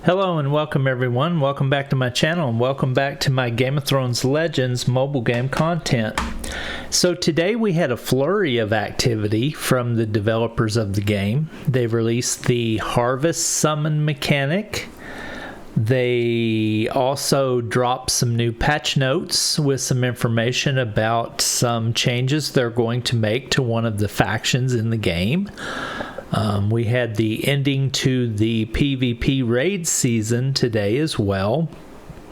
Hello and welcome everyone. Welcome back to my channel and welcome back to my Game of Thrones Legends mobile game content. So today we had a flurry of activity from the developers of the game. They released the Harvest Summon mechanic. They also dropped some new patch notes with some information about some changes they're going to make to one of the factions in the game. We had the ending to the PvP raid season today as well.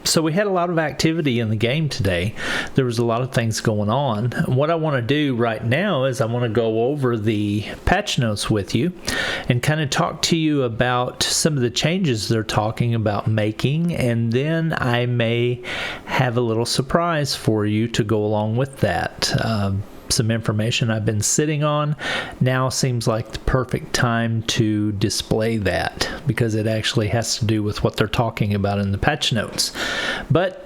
So we had a lot of activity in the game today. There was a lot of things going on. What I want to do right now is I want to go over the patch notes with you and kind of talk to you about some of the changes they're talking about making, and then I may have a little surprise for you to go along with that. Some information I've been sitting on. Now seems like the perfect time to display that because it actually has to do with what they're talking about in the patch notes. But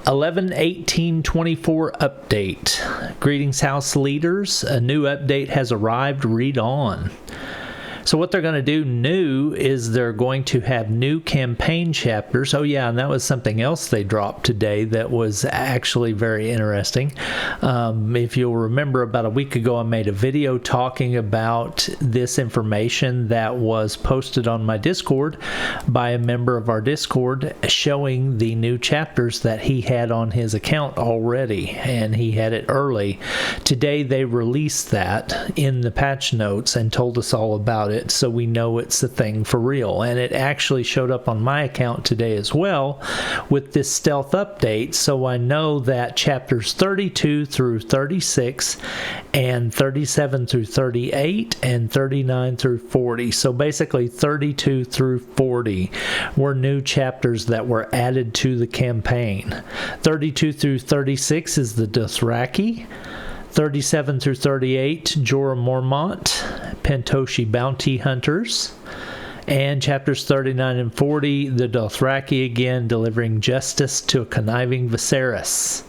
11.18.24 update. Greetings house leaders. A new update has arrived. Read on. So what they're going to do new is they're going to have new campaign chapters. Oh yeah, and that was something else they dropped today that was actually very interesting. If you'll remember, about a week ago I made a video talking about this information that was posted on my Discord by a member of our Discord, showing the new chapters that he had on his account already, and he had it early. Today they released that in the patch notes and told us all about it, so we know it's a thing for real. And it actually showed up on my account today as well with this stealth update, so I know that chapters 32 through 36 and 37 through 38 and 39 through 40, so basically 32 through 40 were new chapters that were added to the campaign. 32 through 36 is the Dothraki. 37 through 38, Jorah Mormont, Pentoshi Bounty Hunters. And chapters 39 and 40, the Dothraki again, delivering justice to a conniving Viserys.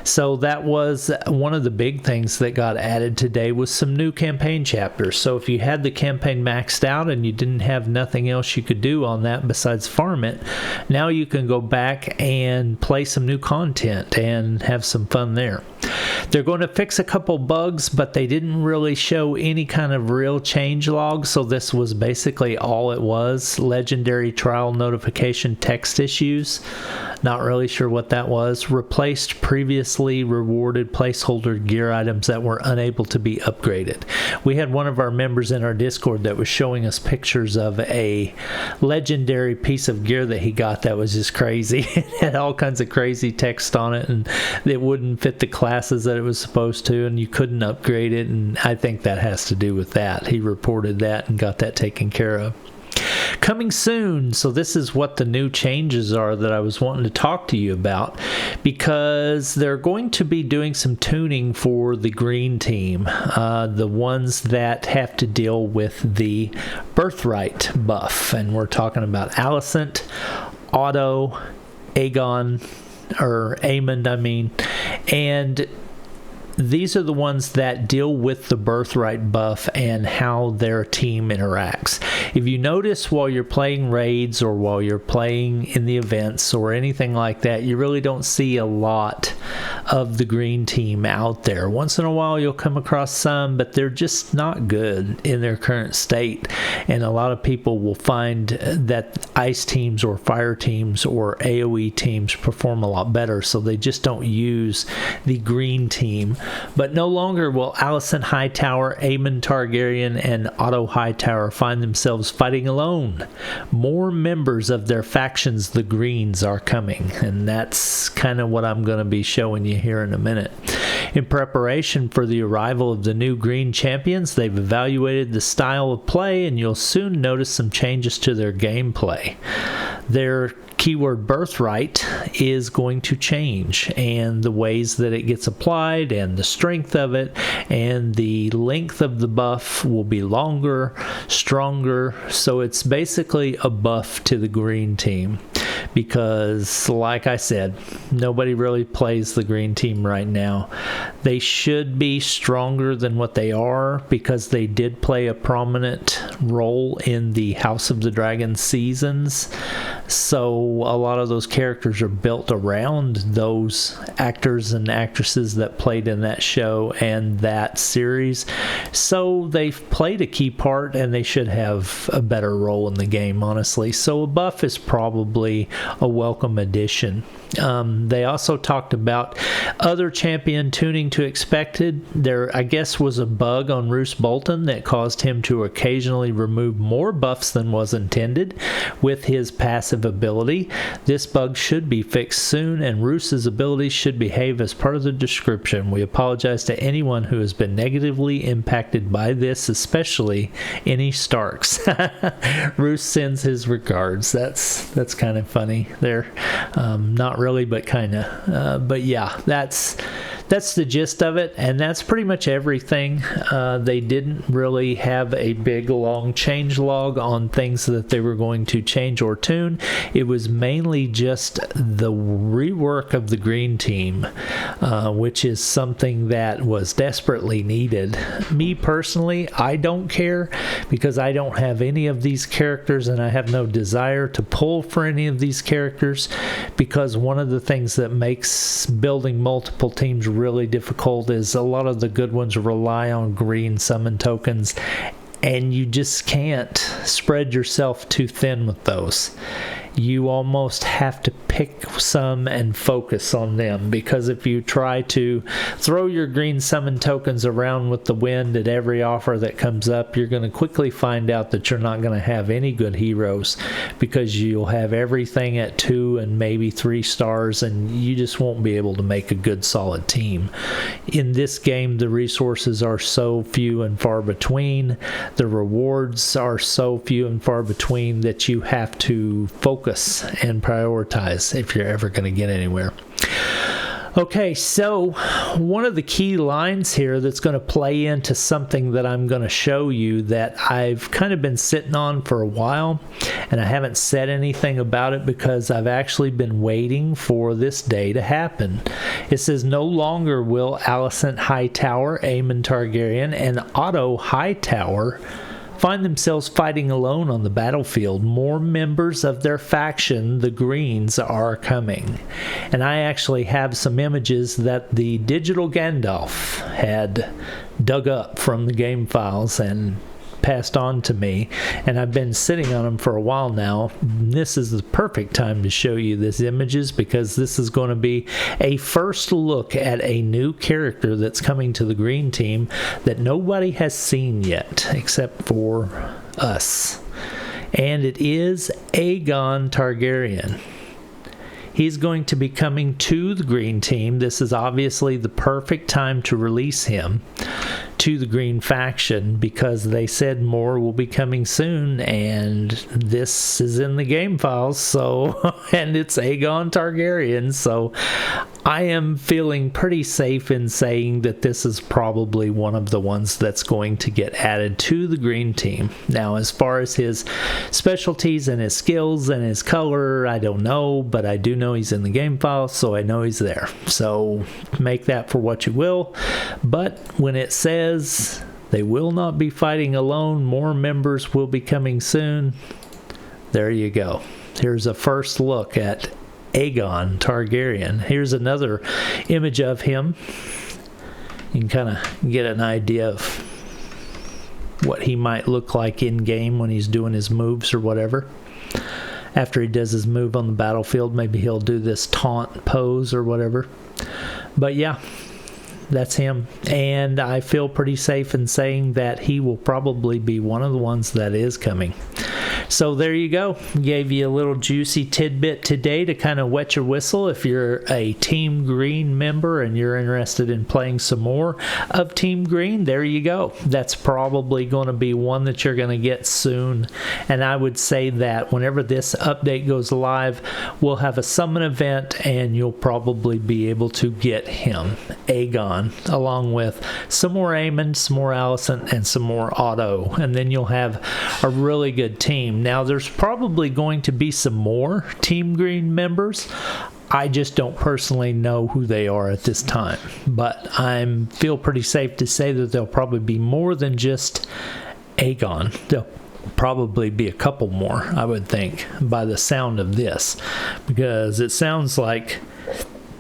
So that was one of the big things that got added today, was some new campaign chapters. So if you had the campaign maxed out and you didn't have nothing else you could do on that besides farm it, now you can go back and play some new content and have some fun there. They're going to fix a couple bugs, but they didn't really show any kind of real change log, so this was basically all it was. Legendary trial notification text issues. Not really sure what that was. Replaced previously rewarded placeholder gear items that were unable to be upgraded. We had one of our members in our Discord that was showing us pictures of a legendary piece of gear that he got that was just crazy. It had all kinds of crazy text on it, and it wouldn't fit the classes that it was supposed to, and you couldn't upgrade it, and I think that has to do with that. He reported that and got that taken care of. Coming soon. So this is what the new changes are that I was wanting to talk to you about, because they're going to be doing some tuning for the green team, the ones that have to deal with the birthright buff, and we're talking about Alicent, Otto, Aemond, and these are the ones that deal with the birthright buff and how their team interacts. If you notice, while you're playing raids or while you're playing in the events or anything like that, you really don't see a lot of the green team out there. Once in a while you'll come across some, but they're just not good in their current state, and a lot of people will find that ice teams or fire teams or AoE teams perform a lot better, so they just don't use the green team. But no longer will Alicent Hightower, Aemond Targaryen, and Otto Hightower find themselves fighting alone. More members of their factions, the Greens, are coming, and that's kind of what I'm going to be showing you here in a minute. In preparation for the arrival of the new Green champions, they've evaluated the style of play, and you'll soon notice some changes to their gameplay. Their keyword birthright is going to change, and the ways that it gets applied and the strength of it and the length of the buff will be longer, stronger, so it's basically a buff to the green team. because, like I said, nobody really plays the green team right now. They should be stronger than what they are because they did play a prominent role in the House of the Dragon seasons. So a lot of those characters are built around those actors and actresses that played in that show and that series. So they've played a key part and they should have a better role in the game, honestly. So a buff is probably a welcome addition. They also talked about other champion tuning to expected. There, I guess, was a bug on Roose Bolton that caused him to occasionally remove more buffs than was intended with his passive ability. This bug should be fixed soon, and Roose's abilities should behave as part of the description. We apologize to anyone who has been negatively impacted by this, especially any Starks. Roose sends his regards. That's kind of funny there. Not really, but kind of. But yeah, that's the gist of it, and that's pretty much everything. They didn't really have a big long change log on things that they were going to change or tune. It was mainly just the rework of the green team, which is something that was desperately needed. Me personally, I don't care because I don't have any of these characters and I have no desire to pull for any of these characters, because one of the things that makes building multiple teams really difficult is a lot of the good ones rely on green summon tokens, and you just can't spread yourself too thin with those. You almost have to pick some and focus on them, because if you try to throw your green summon tokens around with the wind at every offer that comes up, you're going to quickly find out that you're not going to have any good heroes, because you'll have everything at 2 and maybe 3 stars, and you just won't be able to make a good solid team. In this game, the resources are so few and far between, the rewards are so few and far between that you have to focus and prioritize if you're ever going to get anywhere. Okay, so one of the key lines here that's going to play into something that I'm going to show you that I've kind of been sitting on for a while, and I haven't said anything about it because I've actually been waiting for this day to happen. It says, no longer will Alicent Hightower, Aemon Targaryen, and Otto Hightower find themselves fighting alone on the battlefield. More members of their faction, the Greens, are coming. And I actually have some images that the digital Gandalf had dug up from the game files and passed on to me, and I've been sitting on them for a while now. This is the perfect time to show you these images, because this is going to be a first look at a new character that's coming to the green team that nobody has seen yet except for us, and it is Aegon Targaryen. He's going to be coming to the green team. This is obviously the perfect time to release him to the green faction, because they said more will be coming soon, and this is in the game files, so and it's Aegon Targaryen, so I am feeling pretty safe in saying that this is probably one of the ones that's going to get added to the green team. Now, as far as his specialties and his skills and his color, I don't know, but I do know he's in the game file, so I know he's there. So make that for what you will. But when it says they will not be fighting alone, more members will be coming soon, there you go. Here's a first look at Aegon Targaryen. Here's another image of him. You can kind of get an idea of what he might look like in game when he's doing his moves or whatever. After he does his move on the battlefield, maybe he'll do this taunt pose or whatever. But yeah, that's him, and I feel pretty safe in saying that he will probably be one of the ones that is coming. So there you go. Gave you a little juicy tidbit today to kind of wet your whistle if you're a Team Green member and you're interested in playing some more of Team Green. There you go. That's probably going to be one that you're going to get soon, and I would say that whenever this update goes live, we'll have a summon event and you'll probably be able to get him, Aegon, along with some more Aemon, some more Alicent, and some more Otto, and then you'll have a really good team. Now, there's probably going to be some more Team Green members. I just don't personally know who they are at this time, but I feel pretty safe to say that there'll probably be more than just Aegon. There'll probably be a couple more, I would think, by the sound of this, because it sounds like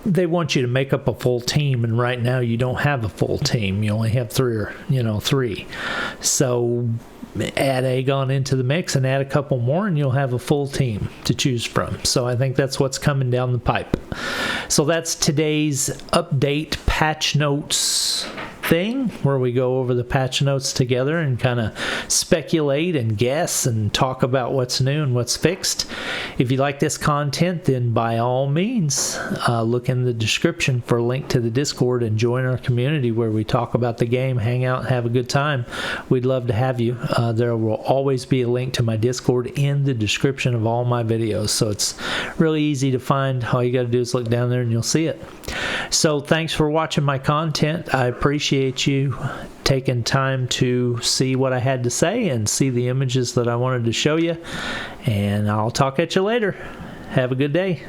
they want you to make up a full team, and right now you don't have a full team. You only have three. So add Aegon into the mix and add a couple more, and you'll have a full team to choose from. So I think that's what's coming down the pipe. So that's today's update patch notes thing, where we go over the patch notes together and kind of speculate and guess and talk about what's new and what's fixed. If you like this content, then by all means look in the description for a link to the Discord and join our community where we talk about the game, hang out, have a good time. We'd love to have you. There will always be a link to my Discord in the description of all my videos, so it's really easy to find. All you got to do is look down there and you'll see it. So thanks for watching my content. I appreciate you taking time to see what I had to say and see the images that I wanted to show you. And I'll talk at you later. Have a good day.